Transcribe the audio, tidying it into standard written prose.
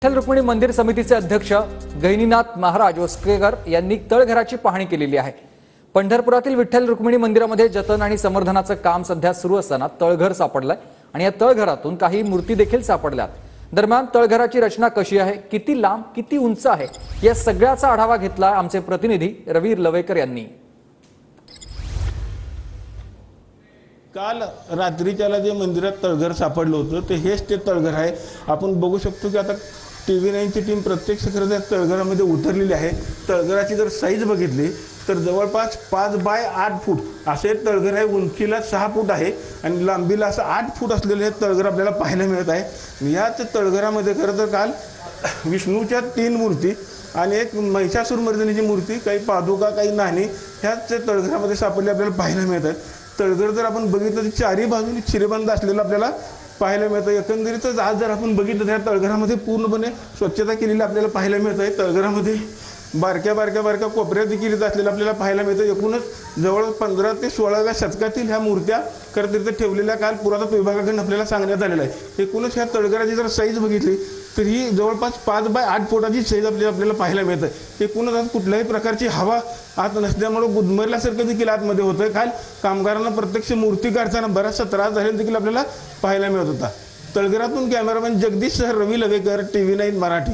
विठ्ठल रुक्मिणी मंदिर समितीचे अध्यक्ष गहिनीनाथ महाराज वस्केकर यांनी तळघराची पाहणी केलेली आहे। पंढरपुरातील विठ्ठल रुक्मिणी मंदिरामध्ये जतन आणि संवर्धनाचं काम सध्या सुरू असताना तळघर सापडलंय आणि या तळघरातून काही मूर्ती देखील सापडल्यात। दरम्यान तळघराची रचना कशी आहे, किती लांब, किती उंच आहे, या सगळ्याचा आढावा घेतला आमचे प्रतिनिधी रवी लवेकर यांनी। काल रात्रीच्याला जे मंदिरात तळघर सापडलं होतं ते हेच ते तळघर आहे। आपण बघू शकतो की आता TV9 ची टीम प्रत्यक्ष खरं त्या तळघरामध्ये उतरलेली आहे। तळघराची जर साईज बघितली तर जवळपास 5 बाय 8 फूट असे तळघर आहे। उंचीला 6 फूट आहे आणि लांबीला असं 8 फूट असलेले हे तळघर आपल्याला पाहायला मिळत आहे। याच तळघरामध्ये खरं तर काल विष्णूच्या 3 मूर्ती आणि एक महिषासुर मर्दिनीची मूर्ती, काही पादुका, काही नाणी ह्याच तळघरामध्ये सापडले आपल्याला पाहायला मिळत आहेत। तळघर जर आपण बघितलं तर चारी बाजूनी चिरेबंद असलेलं आपल्याला पाहायला मिळतं। एकंदरीतच आज जर आपण बघितलं तर तळघरामध्ये पूर्णपणे स्वच्छता केलेली आपल्याला पाहायला मिळत आहे। तळघरामध्ये बारक्या कोपऱ्या देखील असलेल्या आपल्याला पाहायला मिळतं। एकूणच जवळ 15 ते 16व्या शतकातील ह्या मूर्त्या खरं तर ठेवलेल्या काल पुरातत्व विभागाकडून आपल्याला सांगण्यात आलेलं आहे। एकूणच ह्या तळघराची जर साईज बघितली तर ही जवळपास 5 बाय 8 फुटाची साईज आपल्याला पाहायला मिळतं। एकूणच आज कुठल्याही प्रकारची हवा आत नसल्यामुळे गुदमरल्यासारखं देखील आतमध्ये होतं। काल कामगारांना प्रत्यक्ष मूर्ती काढताना बराचसा त्रास झालेला देखील आपल्याला पाहायला मिळत होता। तळघरातून कॅमेरामॅन जगदीश सह रवी लवेकर, TV9 मराठी।